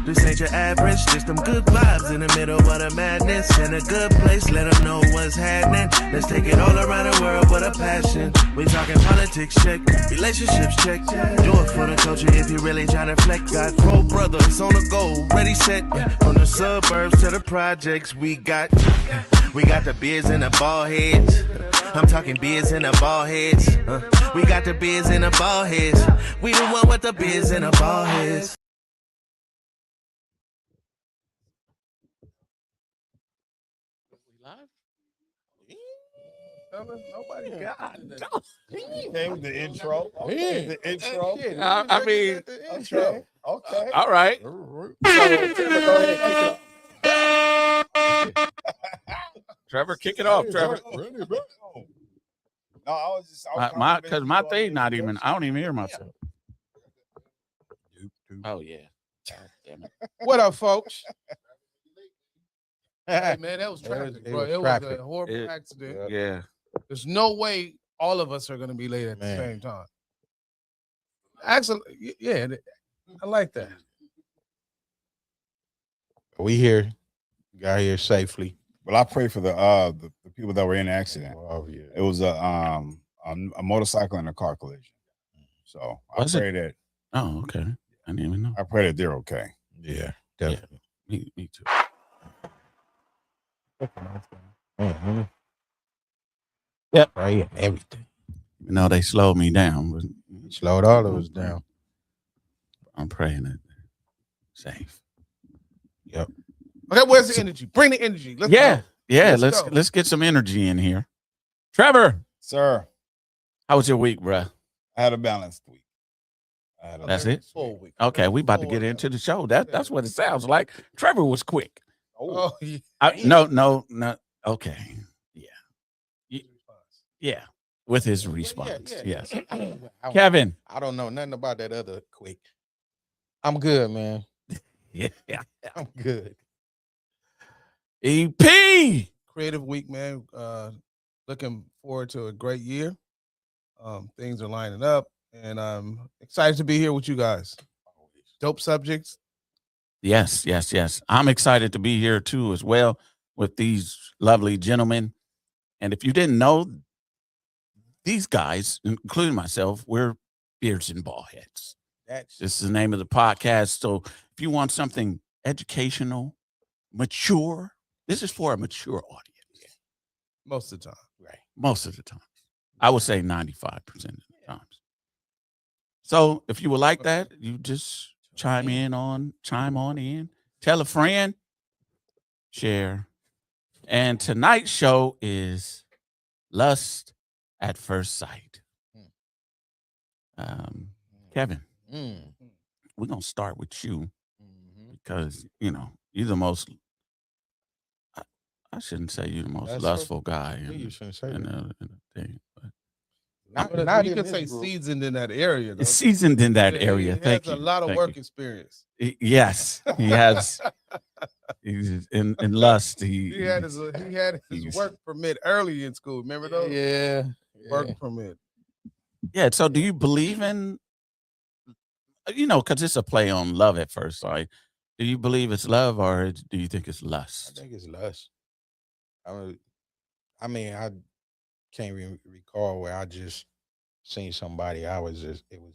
This ain't your average, just them good vibes in the middle of the madness. In a good place, let them know what's happening. Let's take it all around the world with a passion. We talking politics, check. Relationships, check. Do it for the culture if you really tryna flex. Got 4 brothers on the go, ready, set. From the suburbs to the projects, we got the beers and the ball heads. I'm talking beers and the ball heads. We got the beers and the ball heads. We the one with the beers and the ball heads. Nobody got Came the intro. Okay, the intro. I mean, Okay. Okay. all right. Trevor, kick it off, Trevor. No, I was just Because my thing not even. I don't even hear myself. Oh yeah. Damn it. What up, folks? Hey, man, that was tragic, bro. It was a horrible accident. Yeah. There's no way all of us are going to be late at the same time. Actually, yeah, I like that. We here. Got here safely. Well, I pray for the people that were in the accident. Oh, yeah. It was a motorcycle and a car collision. So I pray that. Oh, okay. I didn't even know. I pray that they're okay. Yeah, definitely. Yeah, me too. Mm-hmm. Yep, right. Everything. You know, they slowed me down. But slowed all of us down. I'm praying that they're safe. Yep. Okay, where's the energy? Bring the energy. Let's go. Yeah. Let's Let's get some energy in here. Trevor, Sir, how was your week, bruh? I had a balanced week. That's it? Full week. Okay, we about to get into the show. That's what it sounds like. Trevor was quick. Oh, yeah. No. Okay. Yeah. With his response. Yes. Kevin. I don't know nothing about that other quick. I'm good, man. Yeah. I'm good. EP. Creative week, man. Looking forward to a great year. Things are lining up, and I'm excited to be here with you guys. Dope subjects. Yes. I'm excited to be here too as well with these lovely gentlemen. And if you didn't know, these guys, including myself, we're beards and ball heads. This is the name of the podcast. So if you want something educational, mature, this is for a mature audience. Most of the time. Right. Most of the time. I would say 95% of the times. So if you would like that, you just chime on in, tell a friend, share. And tonight's show is Lust at First Sight. Kevin, we're going to start with you because, you're the most, I shouldn't say you're the most lustful guy You shouldn't say in that. the thing. But Not you can say seasoned in that area. Though. it's seasoned in that area. He Thank has you. a lot of Thank work you. experience. Yes, he has. He's in Lust. He had his work permit early in school. Remember those? Yeah. Work permit. Yeah. So do you believe in, because it's a play on love at first sight. Do you believe it's love or do you think it's I lust? think it's lust. I mean, I can't recall where I just seen somebody. It was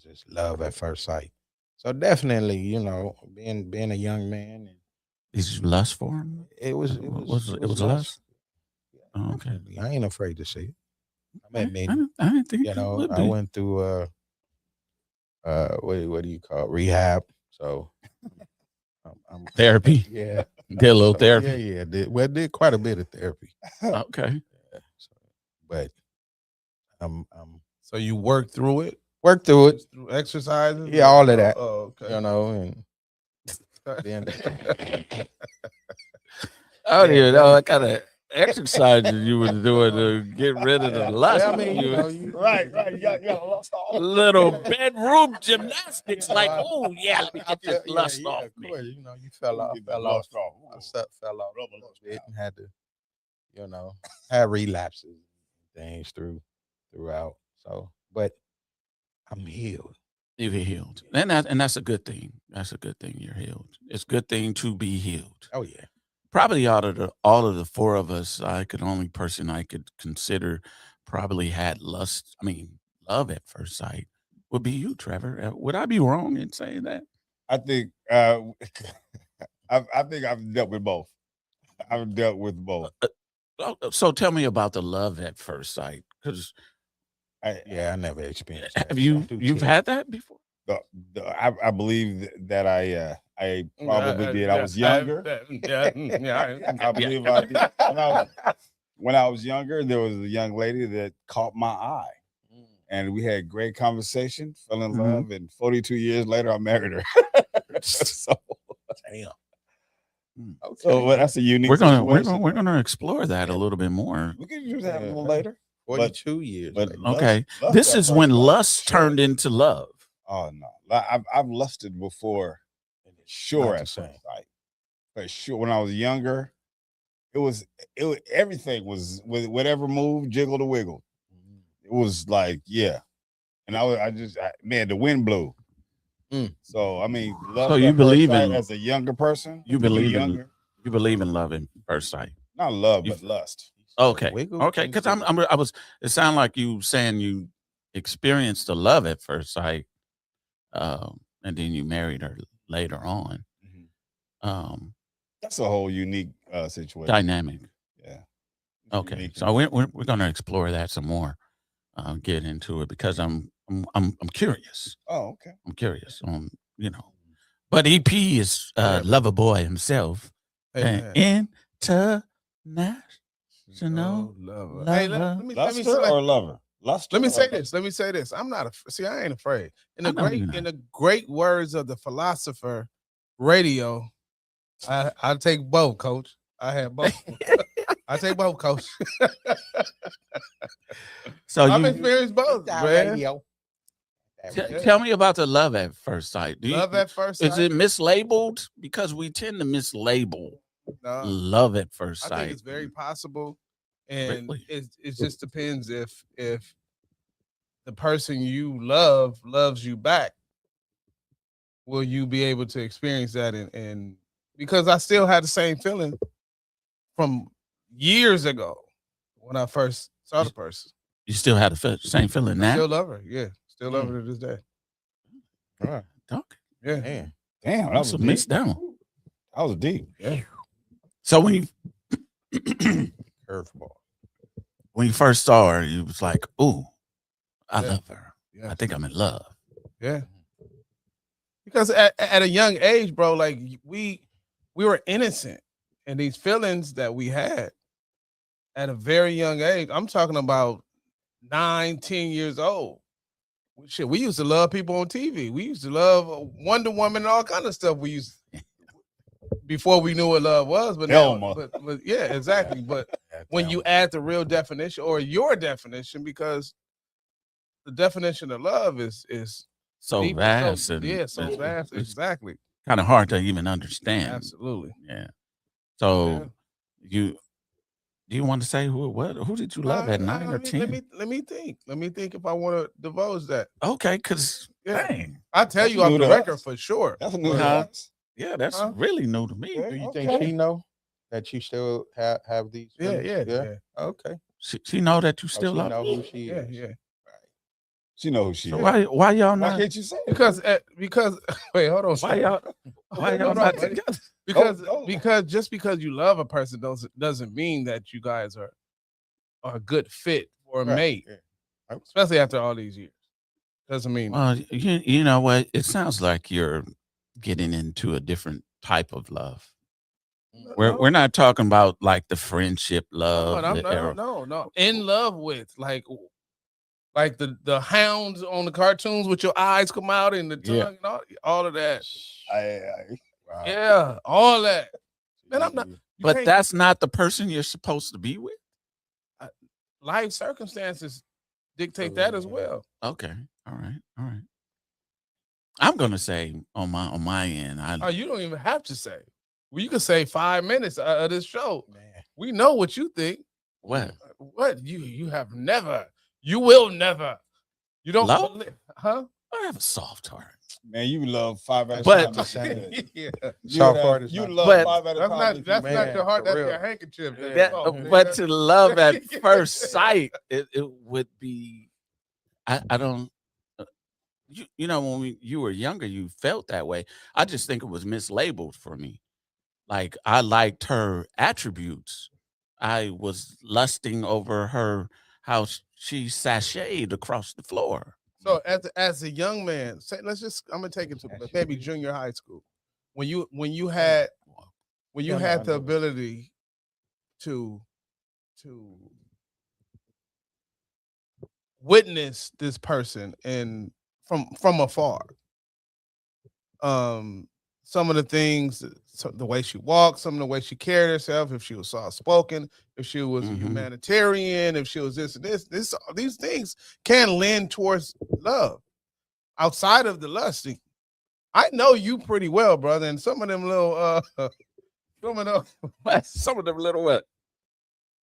just love at first sight. So definitely, being a young man, and Is you lust for him? it was lust? Oh, okay. Definitely. I ain't afraid to say it. I admit, I didn't think it would I be. went through what do you call it? Rehab. So I'm Therapy. yeah. Did a little therapy. Yeah. Did quite a bit of therapy. Okay. But So you worked through it? Worked through it. Through exercises? Yeah, all of that. Oh, okay. And then I don't even know what kind of exercises you were doing to get rid of the lust. I mean, Right. You got lost all. Little bedroom gymnastics, like, oh yeah, let me get this lust off me. Course, you fell off. Fell off a little bit and had to, have relapses and things throughout. So, but I'm healed. You're healed, and that's a good thing. That's a good thing. You're healed. It's a good thing to be healed. Oh yeah. Probably out of all of the four of us, only person I could consider probably had love at first sight would be you, Trevor. Would I be wrong in saying that? I think I think I've dealt with both. I've dealt with both. So tell me about the love at first sight, because I never experienced that. have so you've had that before? I believe that I probably did. I was younger. I believe I did. When I was younger, there was a young lady that caught my eye, and we had great conversation, fell in love, and 42 years later, I married her. So, Damn. okay. So that's a unique. We're situation. gonna explore that a little bit more. We can do that a little later. 42 years. But later. Okay, lust this at is first when sight, lust sure. turned into love. Oh no, I've lusted before. Sure, Not at the first same. sight. For sure, when I was younger, it was everything was with whatever moved, jiggled or wiggled. It was like, yeah. And man, the wind blew. So I mean, love So at you first believe sight in- as a younger person? You believe younger, you believe in love at first sight. not love, you- but lust. Okay, Wiggle okay, and because jiggle. I was. It sounded like you saying you experienced the love at first sight, and then you married her later on. That's a whole unique situation. Dynamic. Yeah. Okay, Unique. so we're going to explore that some more, get into it, because I'm curious. Oh, okay. I'm curious on but EP is lover boy himself, Amen. international Lover. lover. Hey, let me Luster select- or lover? Luster Let me or say lover? this. Let me say this. I'm not I ain't afraid. In I the know you're not. great words of the philosopher radio, I take both, coach. I have both. I take both, coach. So I've you experienced both, man. tell me about the love at first sight. Love at first sight. Is it mislabeled? Because we tend to mislabel No, love at first I sight. think it's very possible, and Really? it just depends if the person you love loves you back. Will you be able to experience that? And because I still had the same feeling from years ago when I first saw the person. You still have the same feeling I now? still love her. Yeah, still love her to this day. All right. Okay. Yeah, Man. Damn, that That's was a mix deep. down. That was deep. yeah. So when you Curveball. when you first saw her, you was like, "Ooh, I Yeah. love her. Yeah. I think I'm in love." Yeah. Because at a young age, bro, like we were innocent, and these feelings that we had at a very young age. I'm talking about 9, 10 years old. Shit, we used to love people on TV. We used to love Wonder Woman and all kind of stuff. We used before we knew what love was, but now, Elma. but yeah, exactly. But when you add the real definition or your definition, because the definition of love is So deep, vast so, and yeah, so vast, It's exactly, kind of hard to even understand. absolutely. Yeah. So Yeah. do you want to say who did you love at 9 or 10? Let me think if I want to divulge that. Okay, because Yeah. dang, I tell That's you off new the to record us. for sure. That's a new Huh? house. yeah, that's Huh? really new to me. Okay. Do you think she know that you still have these? Yeah, feelings? yeah. Okay. She know that you So still she love know her? who she Yeah, is. yeah. She know who she So is. why y'all Why not? can't you say it? Because wait, hold on. Why y'all Hold on, not buddy. together? Because just because you love a person doesn't mean that you guys are a good fit or a Right, mate, yeah. especially after all these years. Doesn't mean Well, you know what? It sounds like you're getting into a different type of love. We're not talking about like the friendship love. no. In love with like the hounds on the cartoons with your eyes come out and the tongue Yeah. and all of that. Wow. Yeah, all that. Man, I'm not. you But can't- that's not the person you're supposed to be with. life circumstances dictate that as well. Okay. All right. I'm gonna say on my end, Oh, you don't even have to say. Well, you can say 5 minutes of this show. Man. We know what you think. what? What you have never, you will never. You don't Love? believe, huh? I have a soft heart. Man, you love 5 at a But- time. Yeah. Soft heart is You not- love But- 5 at a That's time. not if that's you- not Man, your heart. for That's real. your handkerchief. Yeah. That, Oh, but nigga. to love at first sight, it would be. I don't. You know, when you were younger, you felt that way. I just think it was mislabeled for me. Like I liked her attributes. I was lusting over her how she sashayed across the floor. So as a young man, say I'm gonna take it to maybe junior high school. When you had the ability to witness this person and from afar. Some of the things, the way she walked, some of the way she carried herself, if she was soft spoken, if she was Mhm. humanitarian, if she was this and this, these things can lend towards love outside of the lusting. I know you pretty well, brother, and some of them little Some of them little what?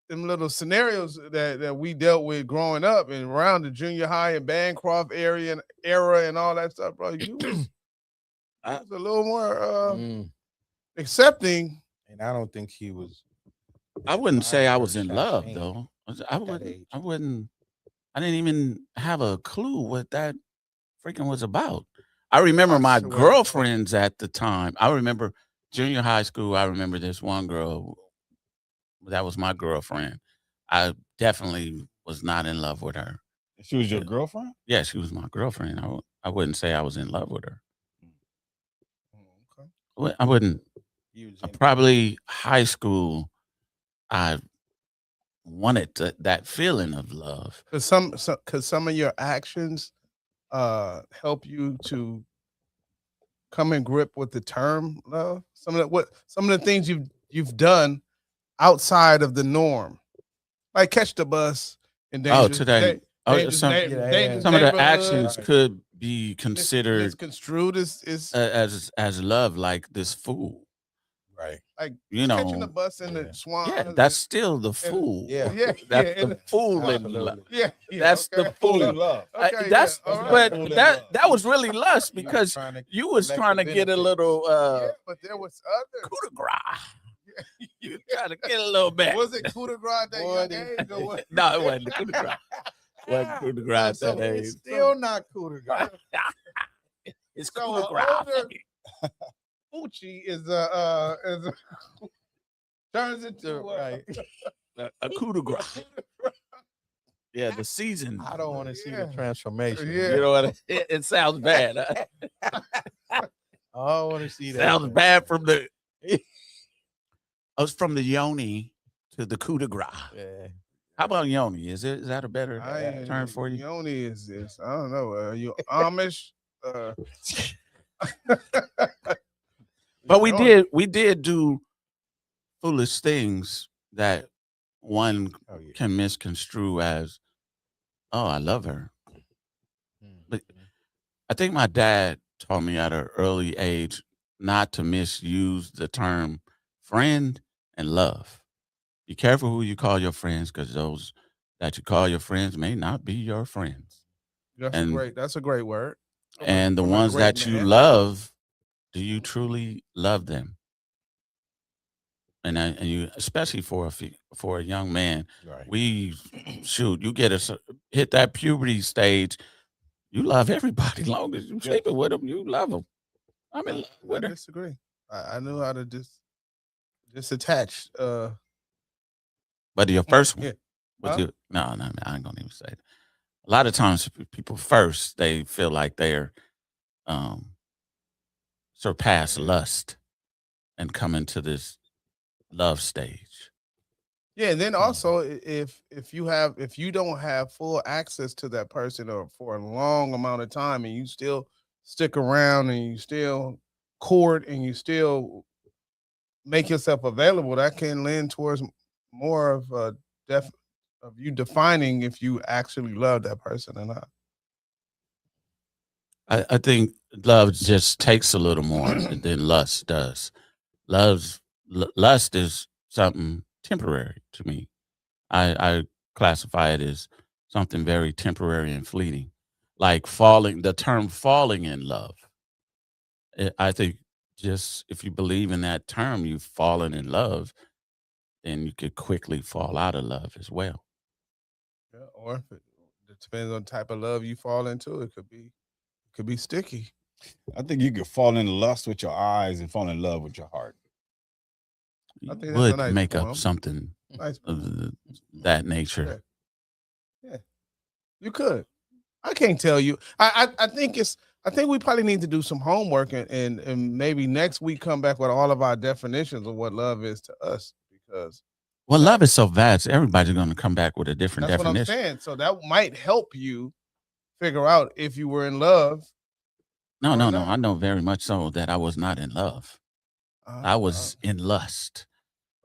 them little scenarios that we dealt with growing up and around the junior high and Bancroft area and era and all that stuff, bro. You was, a little more accepting. And I don't think he was. I wouldn't say I was in Sashaying love though. I age. I didn't even have a clue what that freaking was about. I remember my swear. girlfriends at the time. I remember junior high school. I remember this one girl that was my girlfriend. I definitely was not in love with her. She was your girlfriend? Yeah, she was my girlfriend. I wouldn't say I was in love with her. I wouldn't. Probably high school. I wanted that feeling of love. Because some of your actions help you to come in grip with the term love. Some of the things you've done outside of the norm, like catch the bus and today. Some of the actions could be considered misconstrued as love, like this fool. Right. like You catching the know, bus in the swamp. yeah, that's still the fool. Yeah. That's the fool in love. yeah. That's the okay. fool. in love. Okay, That's yeah, all right. but Fool in that love. that was really lust because you was collect trying to the get a benefits. little Yeah, but there was other. coup de grace. You trying to get a little back. Was it coup de grace at that Boy, young they- age or what? No, it wasn't coup de grace. Wasn't coup de grace So that it's age. Still not cool to go. It's So coup de grace. older- Uchi is turns into Right. A coup de grace. Yeah, the season. I don't want to see Yeah. the transformation. Yeah. You know what? It sounds bad. Huh? I don't want to see that. Sounds bad from the. It's from the yoni to the coup de grace. Yeah. How about yoni? Is that a better term for you? Yoni is this? I don't know. You Amish? But Yoni. we did do foolish things that one Oh yeah. can misconstrue as, oh, I love her. But I think my dad taught me at an early age not to misuse the term friend and love. Be careful who you call your friends, because those that you call your friends may not be your friends. That's a great word. And the From a ones great that you man. love, do you truly love them? And you, especially for a young man, Right. you get hit that puberty stage, you love everybody. Long as you sleeping with them, you love them. I'm in love with I her. disagree. I knew how to disattach. But your first one, Yeah. was Huh? your, no, I ain't gonna even say it. A lot of times, people first they feel like they're surpass lust and come into this love stage. Yeah, and then also if you don't have full access to that person or for a long amount of time and you still stick around and you still court and you still make yourself available, that can lend towards more of of you defining if you actually love that person or not. I think love just takes a little more than lust does. Lust is something temporary to me. I classify it as something very temporary and fleeting. like the term falling in love. I think just if you believe in that term, you've fallen in love, then you could quickly fall out of love as well. Yeah, or if it depends on the type of love you fall into, it could be sticky. I think you could fall in lust with your eyes and fall in love with your heart. You think that's would a nice make poem. up something Nice. of that nature. Yeah, you could. I can't tell you. I think we probably need to do some homework and maybe next week come back with all of our definitions of what love is to us, because Well, love is so vast. Everybody's going to come back with a different that's definition. what I'm saying. So that might help you figure out if you were in love. No. not. I know very much so that I was not in love. I was in lust.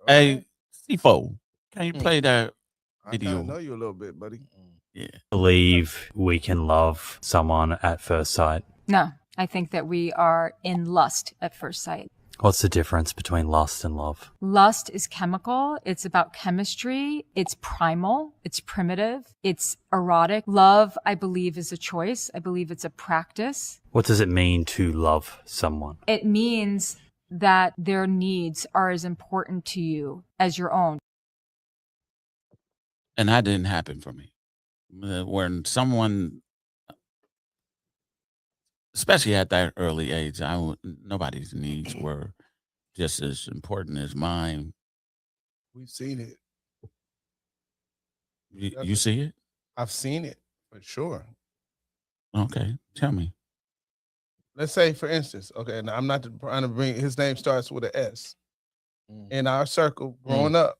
Hey, C4, can you play that I video? kinda know you a little bit, buddy. Yeah. Believe we can love someone at first sight. No, I think that we are in lust at first sight. What's the difference between lust and love? Lust is chemical. It's about chemistry. It's primal. It's primitive. It's erotic. Love, I believe, is a choice. I believe it's a practice. What does it mean to love someone? It means that their needs are as important to you as your own. And that didn't happen for me. When someone, especially at that early age, nobody's needs were just as important as mine. We've seen it. You see it? I've seen it for sure. Okay, tell me. Let's say, for instance, okay, now I'm not trying to bring, his name starts with an S. In our circle growing up,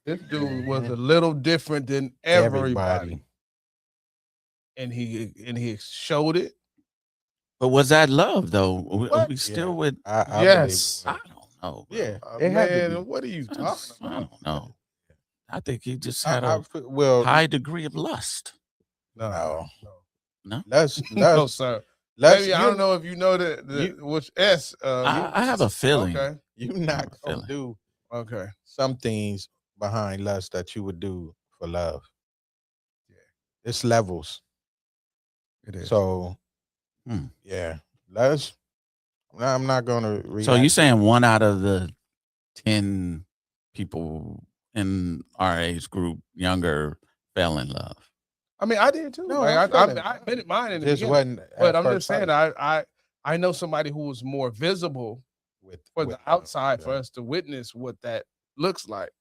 this dude was a little different than everybody. And he showed it. But was that love though? What? We still would. Yes. I don't know. bro. Yeah, it had to Man, be. what are you I talking about? don't know. I think he just had a well, high degree of lust. No. No, let's No, sir. let's. Maybe I don't know if you know which S. I have a feeling. Okay. You're not gonna feeling. do Okay. some things behind lust that you would do for love. Yeah, it's levels. It is. So, yeah, I'm not gonna. So you saying 1 out of the 10 people in our age group, younger, fell in love? I mean, I did too. No, Like, I feel it. I admitted mine in the This beginning. wasn't. But I'm at just first saying, sight I know somebody who was more visible with for with the outside for yeah. us to witness what that looks like.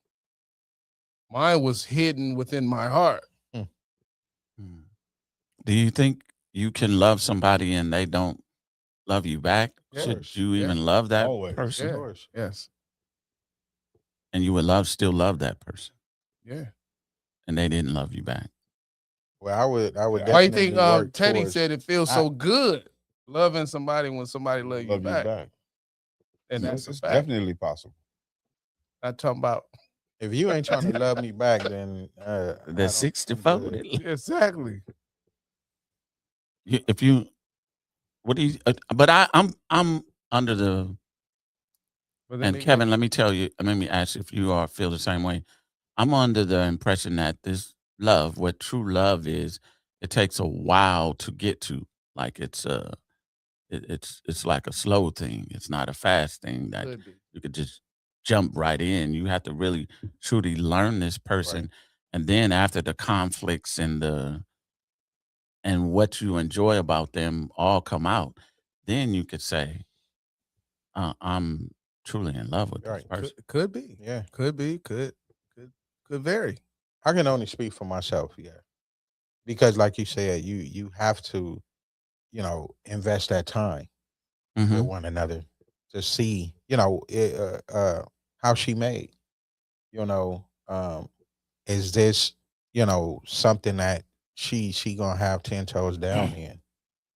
Mine was hidden within my heart. Do you think you can love somebody and they don't love you back? Should course, you yeah. even love that Always. person? Yeah. Of course. Yes. And you would still love that person, Yeah. and they didn't love you back. Well, I would. Why you think definitely work Teddy towards- said it feels so good loving somebody when somebody love you back? And that's a It's fact. definitely possible. I'm talking about If you ain't trying to love me back, then The 64. exactly. If you, what do you? But I'm under the. But then And Kevin, let me tell you. Let me ask if you feel the same way. I'm under the impression that this love, what true love is, it takes a while to get to. Like it's like a slow thing. It's not a fast thing that could be. you could just jump right in. You have to really truly learn this person, and then after the conflicts and what you enjoy about them all come out, then you could say, I'm truly in love with this Right. person. Could be. Yeah, Could be. Could vary. I can only speak for myself. Yeah, because like you said, you have to, invest that time with Mhm. one another to see, how she made. Is this, something that she gonna have 10 toes down in?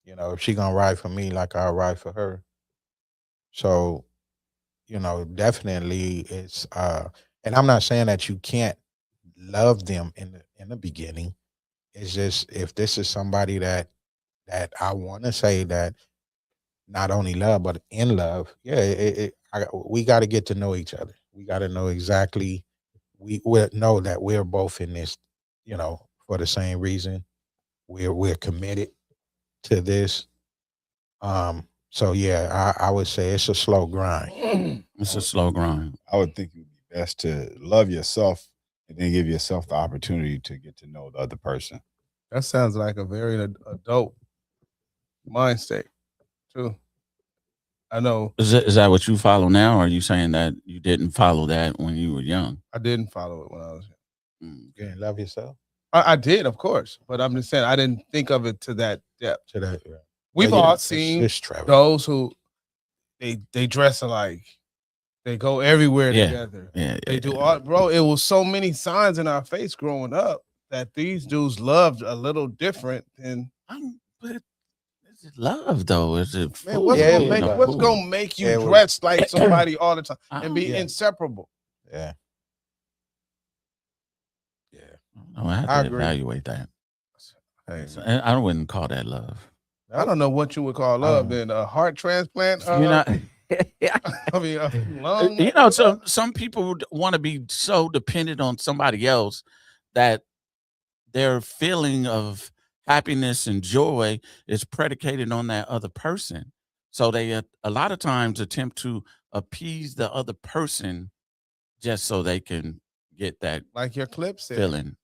If she gonna ride for me like I'll ride for her. So, definitely it's and I'm not saying that you can't love them in the beginning. It's just if this is somebody that I want to say that not only love but in love, yeah, we got to get to know each other. We got to know exactly. We know that we're both in this, for the same reason. we're committed to this. So yeah, I would say it's a slow grind. It's a slow grind. I would think it would be best to love yourself and then give yourself the opportunity to get to know the other person. That sounds like a very adult mind state, too. I know Is that what you follow now, or are you saying that you didn't follow that when you were young? I didn't follow it when I was young. You love yourself I did, of course, but I'm just saying I didn't think of it to that depth. to that. We've Well, yeah, all it's seen just Trevor. those who they dress alike, they go everywhere Yeah. together. Yeah, They do all, bro. It was so many signs in our face growing up that these dudes loved a little different than. But is it love though? Is it Man, food? what's Yeah, gonna it make was what's food? gonna make you Yeah, it was- dress like somebody all the time and be Yeah. inseparable? Yeah. Yeah. No, I have I to agree. evaluate that. Hey, I wouldn't call that love. I don't know what you would call love. Then a heart transplant. You know, I mean, a lung. you know, some people want to be so dependent on somebody else that their feeling of happiness and joy is predicated on that other person. So they a lot of times attempt to appease the other person just so they can get that Like your clip said, feeling.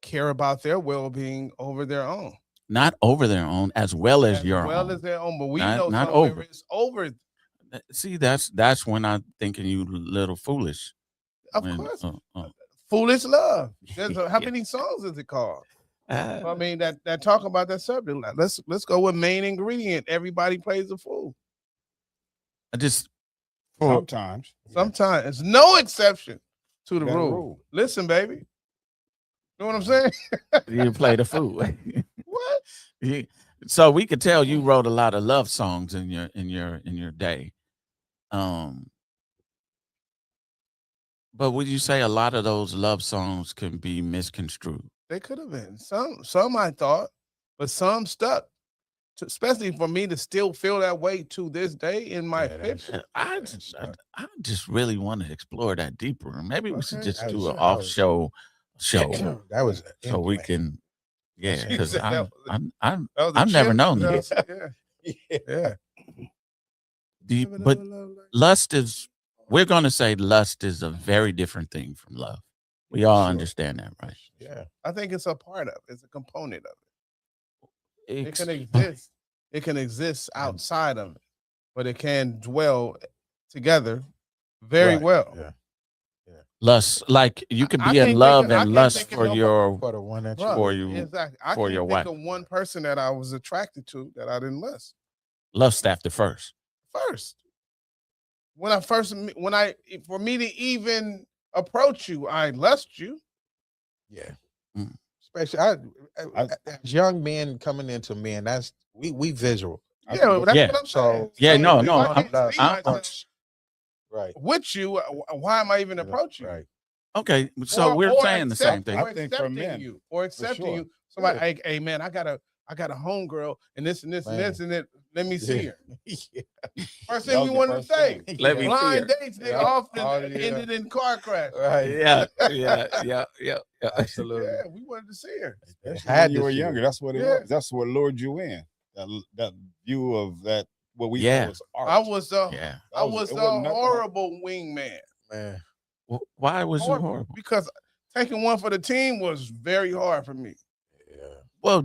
care about their well-being over their own, Not over their own as well as your well own. as their own. But we Not- know not somewhere over. it's over. See, that's when I'm thinking you little foolish. Of When, course, uh, foolish love. There's how Yeah. many songs is it called? uh, I mean that talk about that subject. Let's go with main ingredient. Everybody plays a fool. I just Sometimes. Sometimes it's no exception to the That rule. rule. Listen, baby. You know what I'm saying? you play the fool. What? So we could tell you wrote a lot of love songs in your day. But would you say a lot of those love songs can be misconstrued? They could have been some I thought, but some stuck. Especially for me to still feel that way to this day in my Yeah, that's- 50s. I just really want to explore that deeper. Maybe we should Okay. just That do was- an that off was- show, That was so we intimate. can, yeah, She because said that I'm That was a I've never chip. known That this. was- Yeah. Yeah. deep, but lust is. We're going to say lust is a very different thing from love. We all Sure. understand that, right? Yeah. I think it's a part of it. It's a component of it. It Ex- can exist. It can exist outside of it, but it can dwell together very Right. well. Yeah. Lust, like you could I be can't in love think of- I and can't lust think of for no- your For the one that you Bruh, for you exactly. I for can't your think wife. of one person that I was attracted to that I didn't lust lust after first. first. For me to even approach you, I lust you. Yeah. Mm. Especially as young men coming into men, that's we visual. Yeah, that's Yeah. what I'm So- saying. Yeah, no, if no, I can't I'm- see I'm- myself Right. with you, why am I even approaching you? Right. Okay, so we're Or saying the same accept- thing. or I think for accepting men, you, or accepting sure. you. Somebody, Yeah. hey man, I got a homegirl, and this and this and Man. this and that. Let me see Yeah. her. Yeah. First That thing was we the wanted to first say. thing. Let me see Blind her. dates, nigga, Yeah. often Oh, yeah. ended in car crash. Right. Yeah, yeah. Absolutely. Yeah, we wanted to see her. Especially Had when you to were see younger. it. That's what it Yeah. was. That's what lured you in. That view of that what we Yeah. thought was art. I was the Yeah. I was it the wasn't nothing. horrible wingman. Man. Why was it horrible? Because taking one for the team was very hard for me. Yeah. Well,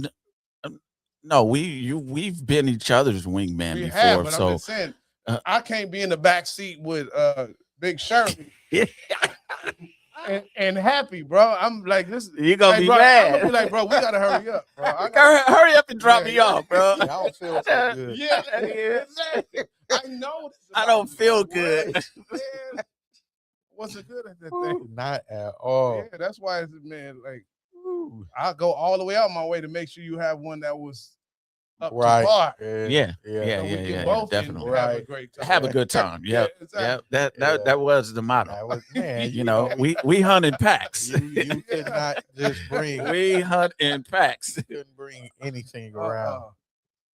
no, we've been each other's wingman We before, have, but I'm so just saying, uh, I can't be in the back seat with Big Shirley and happy, bro. I'm like this. you're gonna Hey, be bro, I'm mad. gonna be like, bro, we gotta hurry up, bro. I gotta- Hurry up and drop Yeah, me yeah. off, bro. I don't feel so good. yeah, exactly. I know. This I about don't you. feel What? good. Man, wasn't good at that thing. Not at all. Yeah, that's why it's man. Like, I'll go all the way out my way to make sure you have one that was up Right. to par. Yeah, So yeah, we can yeah, both definitely. have a Right. great time. Have a good time. Yeah, Yep, exactly. yep. Yeah. That was the motto. That was, man, You know, we hunt in packs. you could not just bring we hunt in packs. couldn't bring anything around.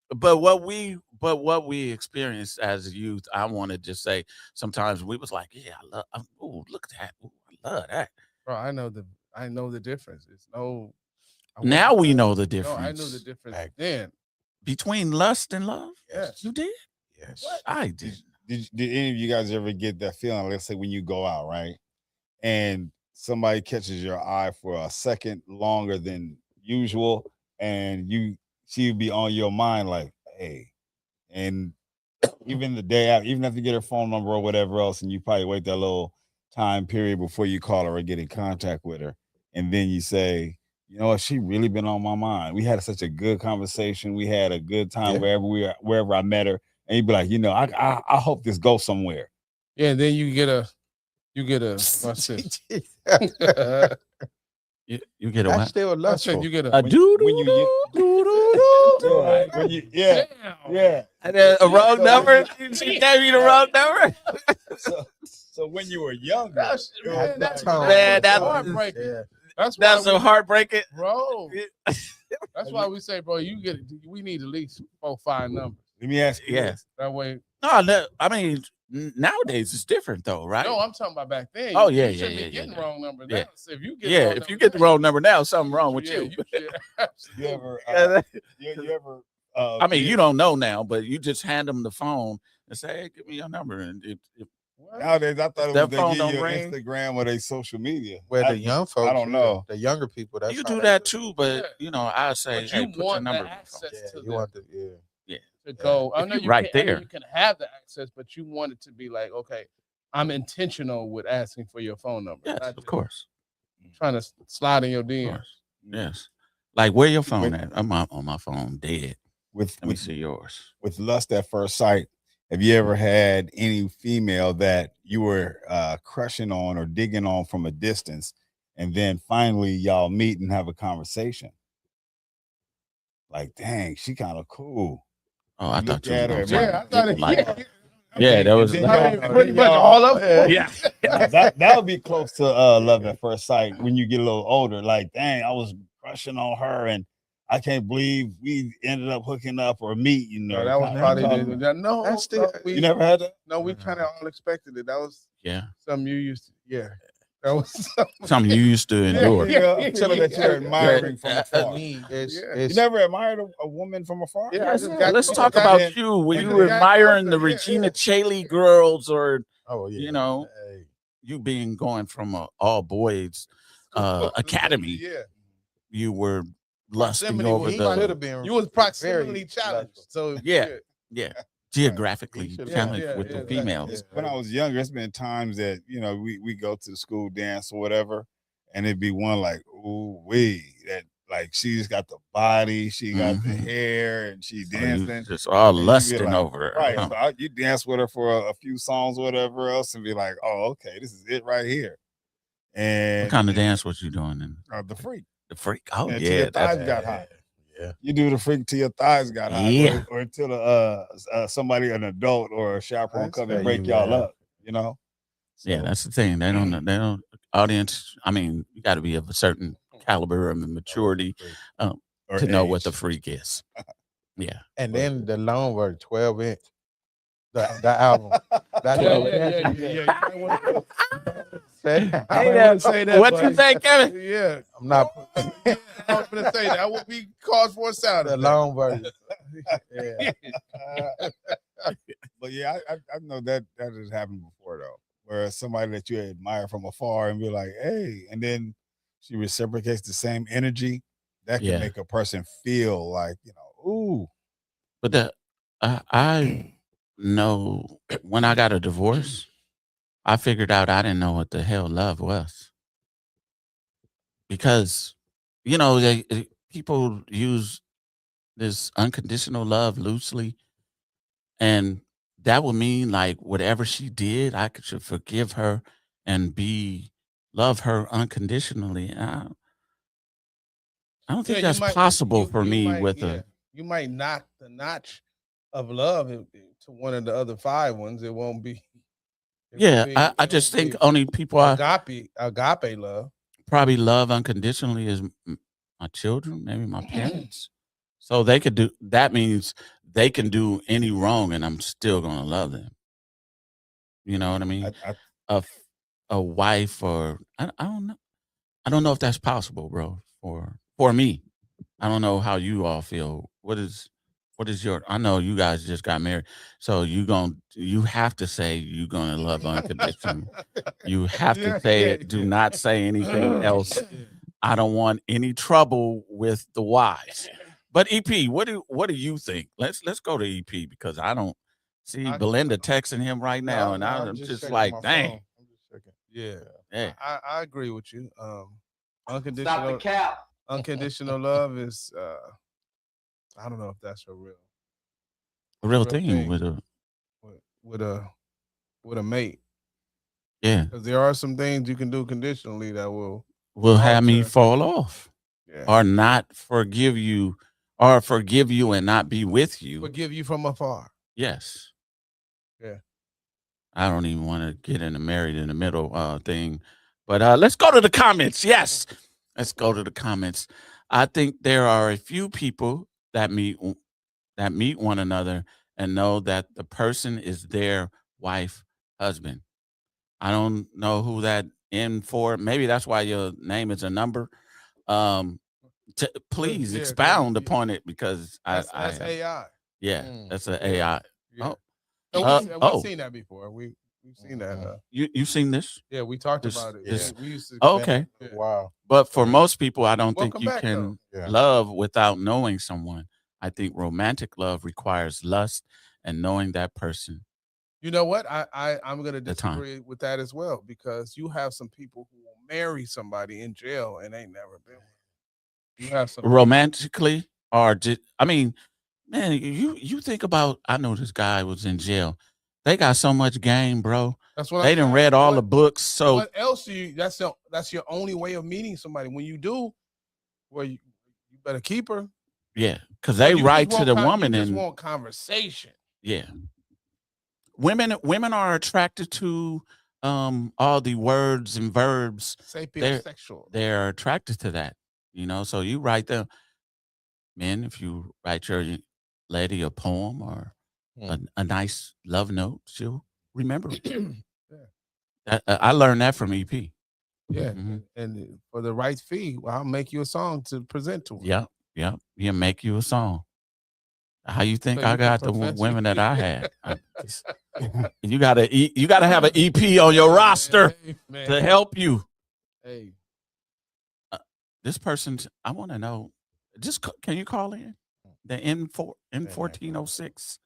But what we experienced as a youth, I want to just say, sometimes we was like, yeah, I love. Oh, look at that. Ooh, I love that. Bro, I know the difference. It's no. Now we know the No, difference. I knew the difference Back then. Between lust and love. Yes. You did. Yes. I did. Did any of you guys ever get that feeling? Let's say when you go out, right, and somebody catches your eye for a second longer than usual, and she be on your mind like, hey, and even the day out, even if you get her phone number or whatever else, and you probably wait that little time period before you call her or get in contact with her, and then you say, you know what, she really been on my mind. We had such a good conversation. We had a good time wherever I met her. And you'd be like, you know, I hope this goes somewhere. Yeah, then you get a what's this? You get a That's what? still I said lustful. you get A a doo when you yeah. And then a wrong number. She gave you the wrong number. So when you were younger, That's- it was man, that's- like- Man, that's- heartbreaking. Yeah. That's That's why so heartbreaking. bro. That's why we say, bro, we need at least 4, 5 numbers. let me ask you Yeah. this. That way. No, I mean, nowadays it's different though, right? No, I'm talking about back then. Oh, You yeah, shouldn't yeah, be yeah, getting yeah. wrong numbers. Yeah. Now. So if you get Yeah, wrong if you numbers get the now, wrong number now, something wrong with yeah, you. You ever you ever I mean, you don't know now, but you just hand them the phone and say, "Hey, give me your number." And What? nowadays I thought it That was phone they give don't you ring. Instagram or they social media. Where I- the young folks, I don't know. The younger people, that's you how do they that do it. too, but I say, But "Hey, you put your want number." the in the phone. access Yeah, to you them want to, to go. I If know you you right can, I know there. you can have the access, but you want it to be like, okay, I'm intentional with asking for your phone number. Yes, not of just course. Trying to slide in your Of DM. course. Yes. Like, where your phone Wait. at? I'm on my phone, dead. With Let me see yours. with lust at first sight, have you ever had any female that you were crushing on or digging on from a distance, and then finally y'all meet and have a conversation? Like, dang, she kind of cool. Oh, I You thought look you was at her, gonna man. say Yeah, I thought it. like, yeah, that was. And I then mean, y'all- pretty much y'all- all of them. Yeah. that would be close to love at first sight when you get a little older. Like, dang, I was crushing on her, and I can't believe we ended up hooking up or meeting. No, or that was kinda probably talking. no. That's still- we You never had that? no, we kind of all expected it. That was Yeah. something you used to. Yeah, that was Something you used to endure. Yeah, I'm telling that you're admiring from Yeah. afar. me, it's, Yeah. You it's never admired a woman from afar? Yeah, I Yes, just yeah. got- Let's you talk got about in- you. Were you you just got admiring the closer, yeah, Regina yeah. Chaley girls, or oh yeah, you know, Hey, you being going from a all boys academy? Yeah, You were lusting Proximity over was he the could have been. you was proximity very challenged. So Yeah. geographically He should've- challenged Yeah, with yeah, the exactly. females. Yeah. When I was younger, it's been times that we go to the school dance or whatever, and it'd be one like, ooh wee, that like she's got the body, she got the Mhm. hair, and she So you dancing. just all and you be lusting like, over her. Right. huh? So you dance with her for a few songs or whatever else and be like, oh, okay, this is it right here. And What kind of dance was you doing? In the freak. the freak? Oh Until yeah, your thighs that, got hot. Yeah. You do the freak till your thighs got hot. Yeah. Or until somebody, an adult or a chaperone That's come and how break you, y'all uh, up, yeah. So, That's the thing. They don't audience. I mean, you got to be of a certain caliber of maturity or to know what the age. freak is. Yeah. And then the long version, 12-inch. The album. That yeah. Say- I wouldn't say that. What you but- think, Kevin? Yeah, I'm not I was gonna say that would be cause for a sound. the effect. long version. Yeah. But yeah, I know that has happened before though, where somebody that you admire from afar and be like, hey, and then she reciprocates the same energy, that can Yeah. make a person feel like, ooh. But I know when I got a divorce, I figured out I didn't know what the hell love was. Because, people use this unconditional love loosely. And that would mean like whatever she did, I should forgive her and love her unconditionally. I don't think Yeah, you that's might- possible you- for you me might- with yeah. You might knock the notch of love to one of the other 5 ones. It won't be. it yeah, won't be- I it just won't think be only people I agape love. probably love unconditionally is my children, maybe my parents. So they could do, that means they can do any wrong and I'm still going to love them. You know what I mean? A wife or I don't know. I don't know if that's possible, bro, for me. I don't know how you all feel. What is your? I know you guys just got married, so you have to say you're gonna love unconditionally. You have to say it. Do not say anything else. I don't want any trouble with the wives. But EP, what do you think? Let's go to EP because I don't see Belinda texting him right now, and I'm just checking like, my dang. phone. I'm just checking. Yeah, Yeah. I agree with you. Stop the cap. Unconditional love is I don't know if that's a real A real real thing thing. with a with a mate. yeah. Because there are some things you can do conditionally that will Have me alter- fall off yeah, or not forgive you or forgive you and not be with you. forgive you from afar. Yes. Yeah. I don't even want to get into married in the middle thing. But let's go to the comments. Yes. Let's go to the comments. I think there are a few people that meet one another and know that the person is their wife, husband. I don't know who that in for. Maybe that's why your name is a number. Please Yeah, expound yeah. upon it because That's I AI. yeah, that's an AI. Yeah. Oh. We've seen that before. We've seen that. You've seen this? Yeah, we talked This- about it. this- We used to. Okay. Yeah. Wow. But for most people, I don't think Welcome you back, can though. Yeah. love without knowing someone. I think romantic love requires lust and knowing that person. You know what? I'm gonna The time. disagree with that as well because you have some people who will marry somebody in jail and ain't never been. You have some Romantically, or I mean, man, you think about. I know this guy was in jail. They got so much game, bro. That's what They I'm done saying. read all the books. So What else do you? That's your only way of meeting somebody. When you do, well, you better keep her. yeah, because they You just write to want the con- woman you just and want conversation. yeah. Women are attracted to all the words and verbs. Sapiosexual. They're attracted to that, so you write them. Men, if you write your lady a poem or a nice love note, she'll remember it. I learned that from EP. Yeah, Mhm. and for the right fee, well, I'll make you a song to present to her. Yeah. He'll make you a song. How you think So I you got can the profess women you- that I had? You gotta have an EP on your roster Hey, man. to help you. Hey, This person's. I want to know. Can you call in the N1406?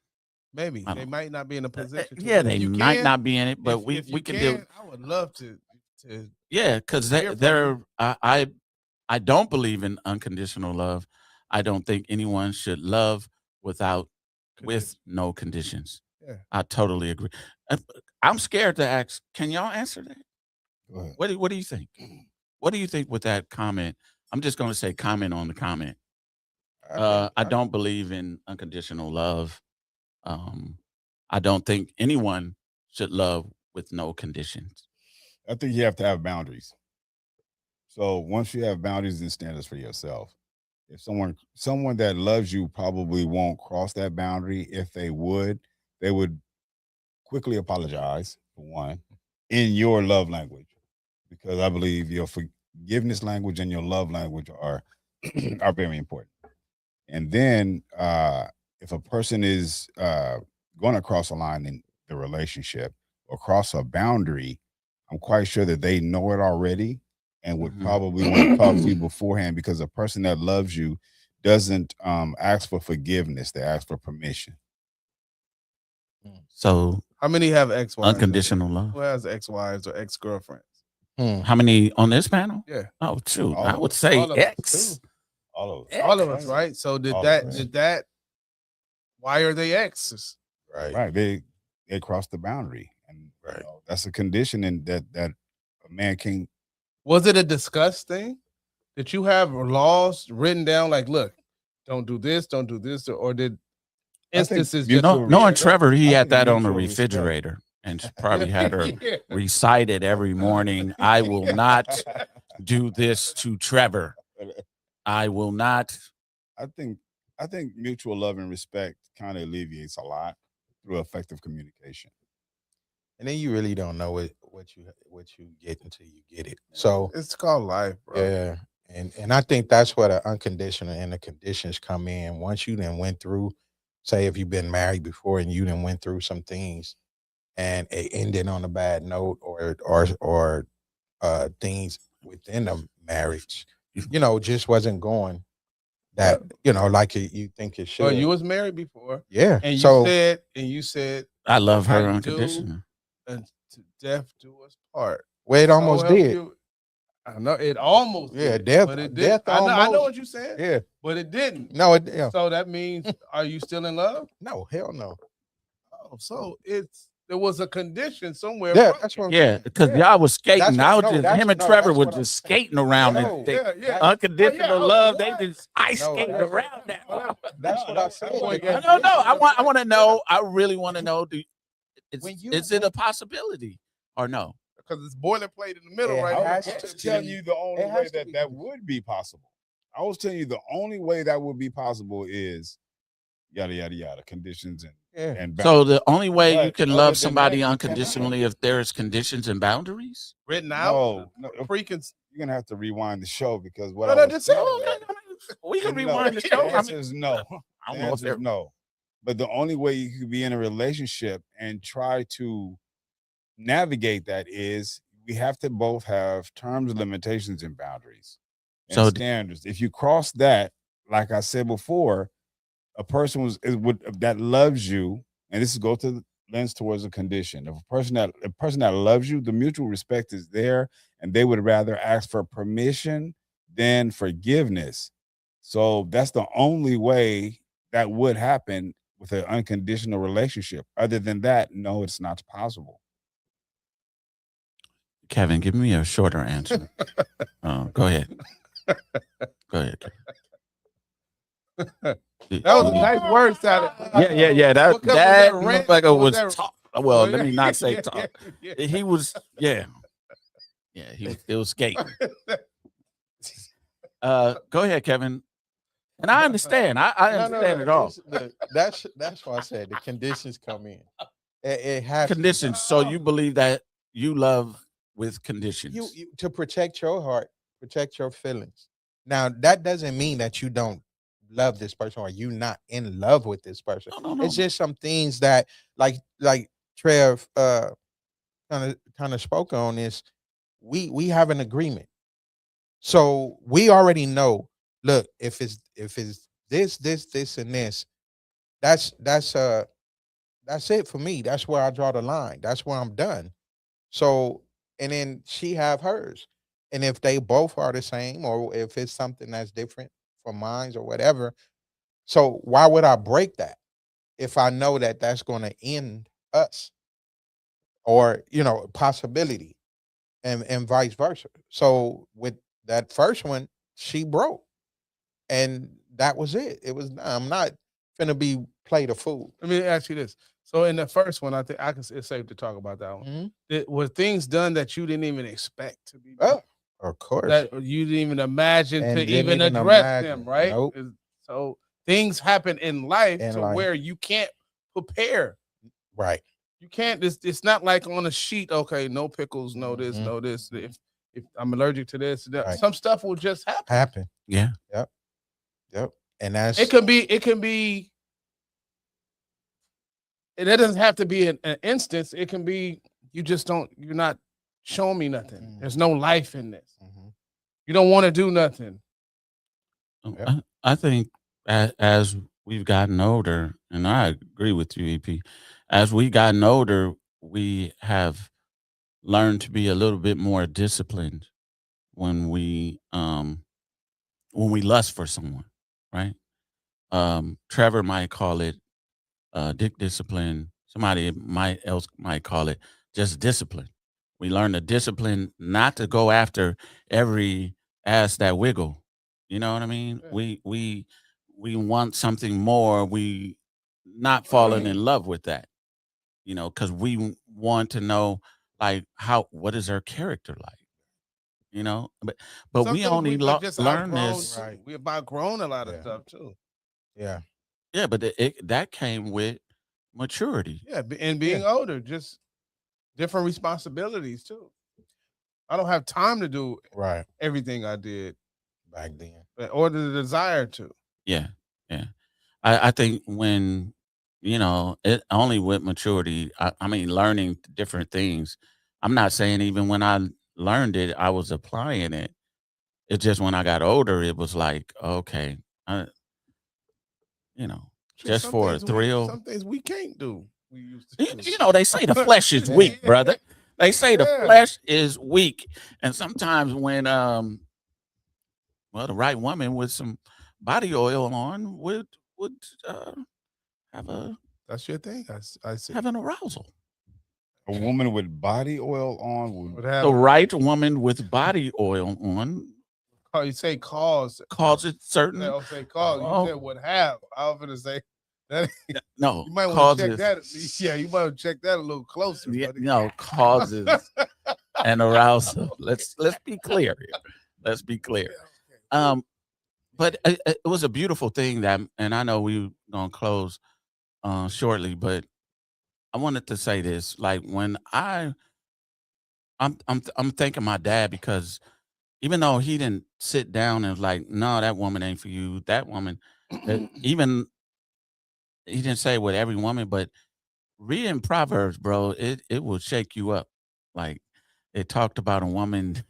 maybe I they don't- might not be in a position. to, Yeah, but if they you might can- not be in it, but if we you can do. I would love to. Yeah, because hear from they're. I don't believe in unconditional love. I don't think anyone should love with no conditions. Yeah. I totally agree. I'm scared to ask. Can y'all answer that? Go ahead. What do you think? What do you think with that comment? I'm just going to say comment on the comment. I don't believe in unconditional love. I don't think anyone should love with no conditions. I think you have to have boundaries. So once you have boundaries and standards for yourself, if someone that loves you probably won't cross that boundary. If they would quickly apologize for one in your love language, because I believe your forgiveness language and your love language are are very important. And then if a person is going to cross a line in the relationship or cross a boundary, I'm quite sure that they know it already and would Mhm. probably want to talk to you beforehand, because a person that loves you doesn't ask for forgiveness. They ask for permission. So How many have ex-wives? unconditional love. Who has ex-wives or ex-girlfriends? How many on this panel? Yeah, Oh, shoot. All I of would us. say All of us, X. All of us. all of us, right? So did All that? of us. Did that? Why are they exes? Right. Right. They crossed the boundary. And Right. that's a condition and that a man can't. Was it a discussed thing? Did you have laws written down like, look, don't do this, or did I think instances you just know- Knowing Trevor, he I had think that on the mutual respect. refrigerator and she probably had her Yeah. recite it every morning. I will not do this to Trevor. I will not. I think mutual love and respect kind of alleviates a lot through effective communication. And then you really don't know what you get until you get it. So It's called life, bro. yeah, And I think that's where the unconditional and the conditions come in. Once you then went through, say if you've been married before and you then went through some things and it ended on a bad note or things within the marriage, just wasn't going that, like you think it should. Well, you was married before. Yeah. And you said I love her I unconditional. do, and to death do us part. Well, it almost did. I know it almost did, death, but it death did. I know almost. what you said. Yeah. But it didn't. No, So that means, are you still in love? no, hell no. Oh, so there was a condition somewhere. Yeah, that's what I'm saying. Because y'all was skating. Him and Trevor that's were what I'm just skating around. No, and they, yeah. unconditional love. They what? just ice skating around that. That's what I said. No. I want to know. I really want to know. Is it a possibility or no? Because it's boilerplate in the middle, It right? I has was to telling be- you the only it way has to be that would be possible. I was telling you the only way that would be possible is yada yada yada conditions and So the only way you But can other love than somebody that, you unconditionally if there's conditions and boundaries. Written out. no, Freaking. you're gonna have to rewind the show because what No, I no, was just telling say, you- We can No, rewind the the show. answer is no. I The don't know if answer is no. But the only way you could be in a relationship and try to navigate that is we have to both have terms, limitations, and boundaries and So standards. If you cross that, like I said before, a person that loves you, and this is go to the lens towards a condition. If a person that loves you, the mutual respect is there, and they would rather ask for permission than forgiveness. So that's the only way that would happen with an unconditional relationship. Other than that, no, it's not possible. Kevin, give me a shorter answer. Go ahead. Go ahead. That was a nice word salad. Yeah. That What color was that, red? motherfucker Was was that- talk. Well, let yeah, me not say yeah, talk. yeah. He was, yeah, he was still skating. Go ahead, Kevin. And I understand. I understand it all. That's why I said the conditions come in. It has Conditions. So you believe that you love with conditions. you to protect your heart, protect your feelings. Now that doesn't mean that you don't love this person or you not in love with this person. No. It's just some things that like Trev kind of spoke on is we have an agreement. So we already know, look, if it's this and this, that's it for me. That's where I draw the line. That's where I'm done. So, and then she have hers. And if they both are the same, or if it's something that's different from mine or whatever, so why would I break that if I know that that's going to end us or, possibility and vice versa. So with that first one, she broke and that was it. It was, I'm not finna be played a fool. Let me ask you this. So in the first one, I think it's safe to talk about that one. Were things done that you didn't even expect to be done? Oh, of course. That you didn't even imagine And to didn't even even address imagine. them, right? Nope. So things happen in life In where you can't prepare. Right. You can't. It's not like on a sheet. Okay, no pickles, no this, no this. If I'm allergic to this, Right. some stuff will just happen. Yeah. Yep. And that's It can be. It doesn't have to be an instance. It can be you just don't. You're not showing me nothing. There's no life in this. You don't want to do nothing. I think as we've gotten older, and I agree with you, EP, as we've gotten older, we have learned to be a little bit more disciplined when we lust for someone, right? Trevor might call it dick discipline. Somebody else might call it just discipline. We learn the discipline not to go after every ass that wiggle. You know what I mean? Yeah. We want something more. We not falling in love with that, because we want to know like what is her character like, but we only just learn outgrown- this. Right. We have outgrown a lot of Yeah. stuff too. yeah. Yeah, but that came with maturity. Yeah, and being older, just different responsibilities too. I don't have time to do Right. everything I did back then. or the desire to. Yeah, yeah. I think when it only with maturity. I mean, learning different things. I'm not saying even when I learned it, I was applying it. It's just when I got older, it was like, okay, I, just Some for a things thrill. some things we can't do. We used to do. They say the flesh is weak, brother. They say the Yeah. flesh is weak, and sometimes when the right woman with some body oil on would have a That's your thing. I see. have an arousal. A woman with body oil on Would would have The right woman with body oil on you say cause. causes certain I'll say cause. Oh. You said would have. I was gonna say that no you might want to check causes that. Yeah, you might want to check that a little closer. yeah, buddy. causes an arousal. Let's be clear here. Let's be clear. But it was a beautiful thing and I know we're gonna close shortly, but I wanted to say this. Like when I'm thanking my dad because even though he didn't sit down and was like, no, that woman ain't for you. That woman, even he didn't say it with every woman, but reading Proverbs, bro, it will shake you up. Like it talked about um,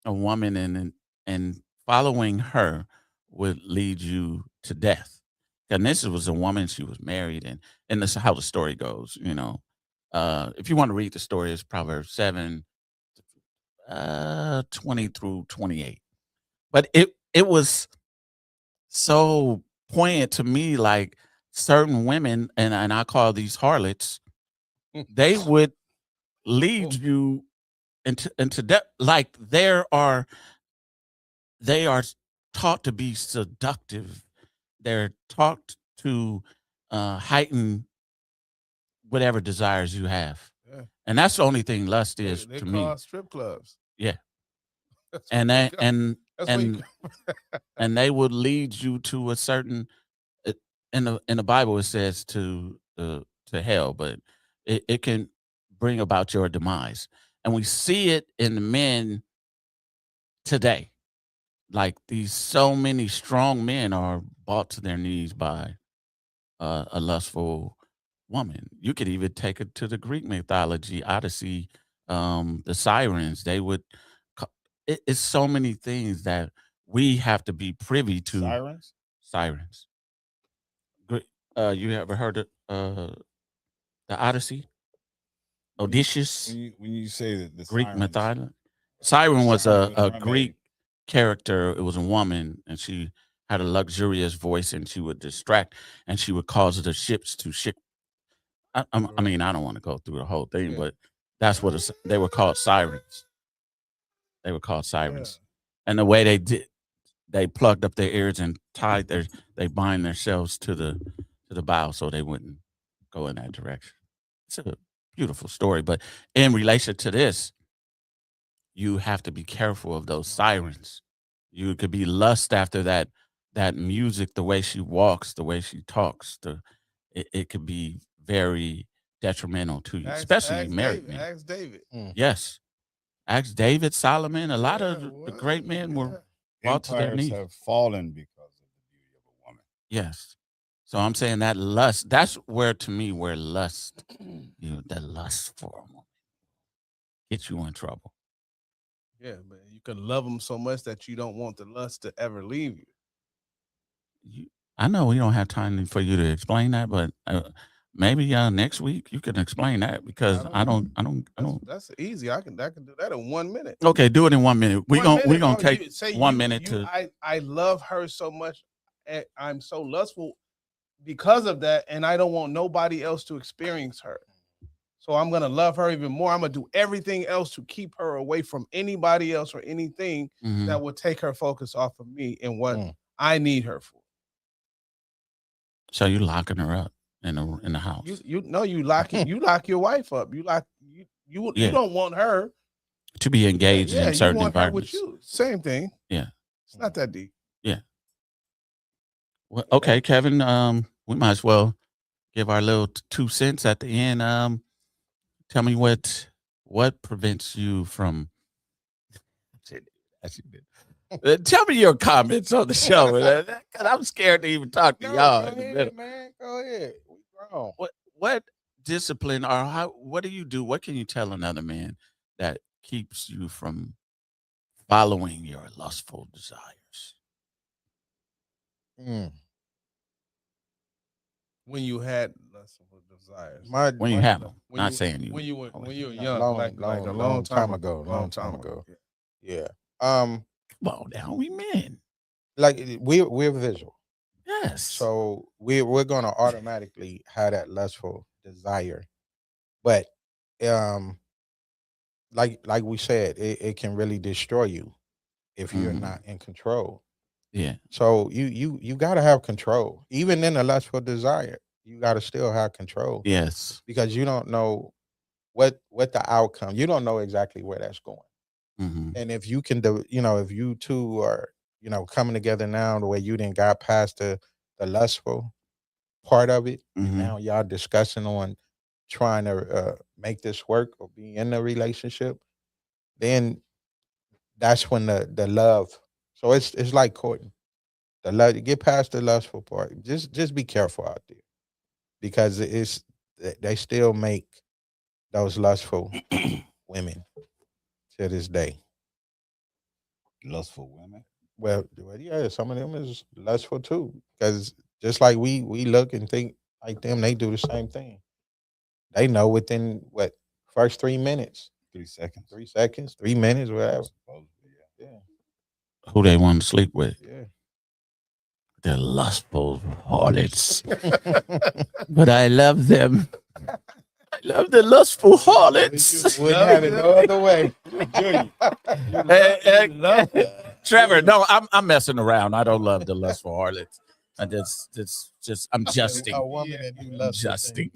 a woman, and following her would lead you to death. And this was a woman; she was married, and this is how the story goes. If you want to read the story, it's Proverbs 7, 20 through 28. But it was so poignant to me, like certain women, and I call these harlots, they would lead you into death. Like they are taught to be seductive. They're taught to heighten whatever desires you have. Yeah. And that's the only thing lust is They to call me. us strip clubs. Yeah. That's And what that they call- that's what you and they would lead you to a certain in the Bible it says to hell, but it can bring about your demise. And we see it in the men today. Like these so many strong men are brought to their knees by a lustful woman. You could even take it to the Greek mythology, Odyssey, the sirens. They would. It's so many things that we have to be privy to. sirens. Sirens. You ever heard of the Odyssey? Odysseus, When you say that the Greek sirens, mythology. Siren was Siren was a a mermaid. Greek character. It was a woman, and she had a luxurious voice, and she would distract, and she would cause the ships to ship. I mean, I don't want to go through the whole thing, Yeah. but that's what they were called sirens. They were called sirens, and the way they plugged up their ears and they bind themselves to the bow so they wouldn't go in that direction. It's a beautiful story, but in relation to this, you have to be careful of those sirens. You could be lust after that music, the way she walks, the way she talks. It could be very detrimental to you, especially married men. Ask David. Yes, ask David, Solomon. A lot of Yeah, the great men were brought to their empires knees. have fallen because of the beauty of a woman. Yes. So I'm saying that lust, that's where to me where lust, the lust for a woman gets you in trouble. Yeah, but you can love them so much that you don't want the lust to ever leave you. I know we don't have time for you to explain that, but maybe next week you can explain that because I don't. That's easy. I can do that in 1 minute. Okay, do it in 1 minute. We're gonna bro, take say 1 minute to. I love her so much. And I'm so lustful because of that, and I don't want nobody else to experience her. So I'm gonna love her even more. I'm gonna do everything else to keep her away from anybody else or anything Mhm. that will take her focus off of me and what I need her for. So you locking her up in the house? You lock your wife up. You don't want her to be engaged yeah, in certain you want her with environments. you. Same thing. Yeah. It's not that deep. Yeah. Well, okay, Kevin. We might as well give our little 2 cents at the end. Tell me what prevents you from Yes, you did. Tell me your comments on the show, because I'm scared to even talk to y'all. Go ahead, man. Go ahead. We grown. What discipline or what do you do? What can you tell another man that keeps you from following your lustful desires? When you had lustful desires. When you have them. Not saying you. When you were young, long time ago. Long time ago. Yeah. Come on now, we men. Like we're visual. Yes. So we're gonna automatically have that lustful desire. But like we said, it can really destroy you if you're not in control. Yeah. So you gotta have control. Even in a lustful desire, you gotta still have control. Yes. Because you don't know what the outcome, you don't know exactly where that's going. And if you can do, if you two are, coming together now the way you didn't got past the lustful part of it, and now y'all discussing on trying to make this work or be in a relationship, then that's when the love. So it's like courting. The love, get past the lustful part. Just be careful out there, because they still make those lustful women to this day. Lustful women? Well, yeah, some of them is lustful too. Because just like we look and think like them, they do the same thing. They know within first 3 minutes. 3 seconds. 3 seconds, 3 minutes, whatever. Yeah. Who they want to sleep with. Yeah. They're lustful harlots. But I love them. I love the lustful harlots. Wouldn't have it no other way. Trevor, no, I'm messing around. I don't love the lustful harlots. I I'm justing. A woman that do lustful Justing.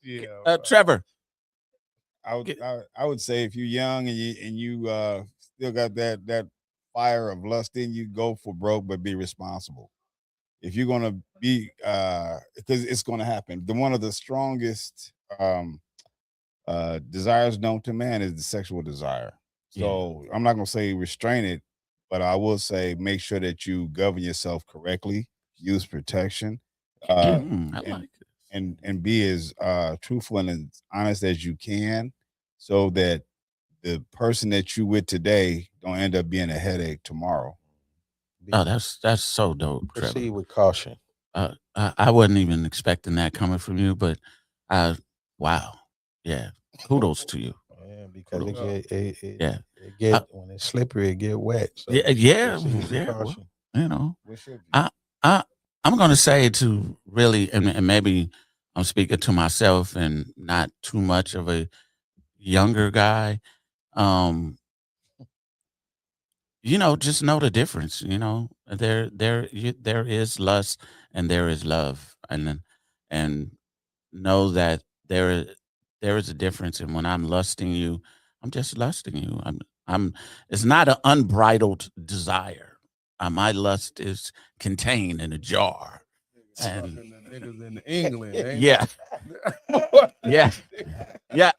Yeah. Trevor. I would say if you're young and you still got that fire of lust in you, go for broke, but be responsible. If you're gonna be, because it's gonna happen. One of the strongest desires known to man is the sexual desire. So I'm not gonna say restrain it, but I will say make sure that you govern yourself correctly, use protection, I like it. And be as truthful and as honest as you can, so that the person that you with today don't end up being a headache tomorrow. Oh, that's so dope, Trevor. Proceed with caution. I wasn't even expecting that coming from you, but wow, yeah, kudos to you. Yeah, because it get when it's slippery, it get wet. So yeah. Well, I'm going to say to really, and maybe I'm speaking to myself and not too much of a younger guy. Just know the difference. There is lust and there is love, and know that there is a difference. And when I'm lusting you, I'm just lusting you. It's not an unbridled desire. My lust is contained in a jar. And niggas in England, yeah, yeah.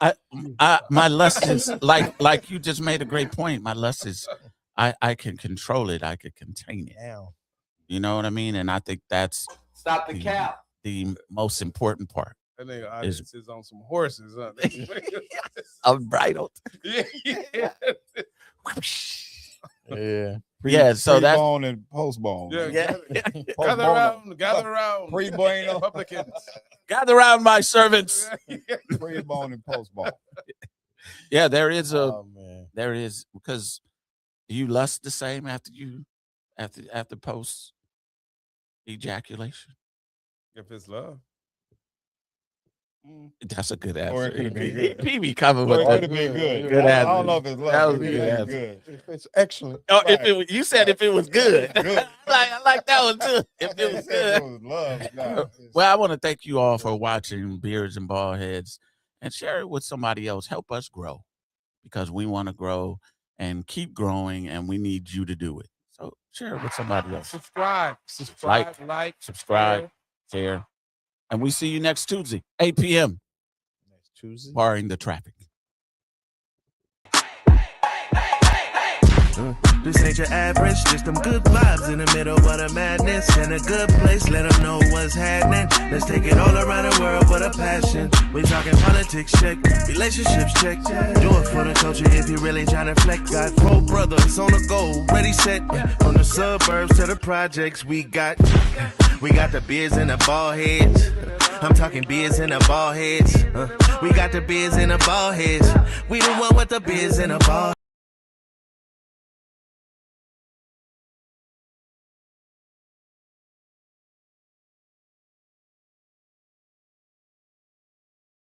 My lust is like you just made a great point. My lust is, I can control it. I can contain it. Damn. You know what I mean? And I think that's Stop the cap. The most important part. That nigga is on some horses. Huh? Unbridled. Yeah. Yeah. Yeah, so that's pre-bone and post-bone. Yeah. Gather around. Pre-bone Republicans. Gather around, my servants. Pre-bone and post-bone. Yeah, there is man. Because you lust the same after post ejaculation. If it's love. That's a good answer. Or it could have been good. PB coming with It that. could have been good. Good I answer. don't know if it's love. That was It a could good have answer. been good. If it's excellent. Oh, you said if it was good. Good. I like that one too. If it was If good. it was love, no. Well, I want to thank you all for watching Beards and Bald Heads, and share it with somebody else. Help us grow, because we want to grow and keep growing, and we need you to do it. So share it with somebody else. Subscribe, like, subscribe, share. And we see you next Tuesday, 8 p.m. Next Tuesday. barring the traffic. This ain't your average, just them good vibes in the middle of the madness. In a good place, let them know what's happening. Let's take it all around the world with a passion. We talking politics, check. Relationships, check. Do it for the culture if you really trying to flex. Got 4 brothers on the go, ready, set. From the suburbs to the projects, we got the beers and the ball heads. I'm talking beers and the ball heads. We got the beers and the ball heads. We the one with the beers and the ball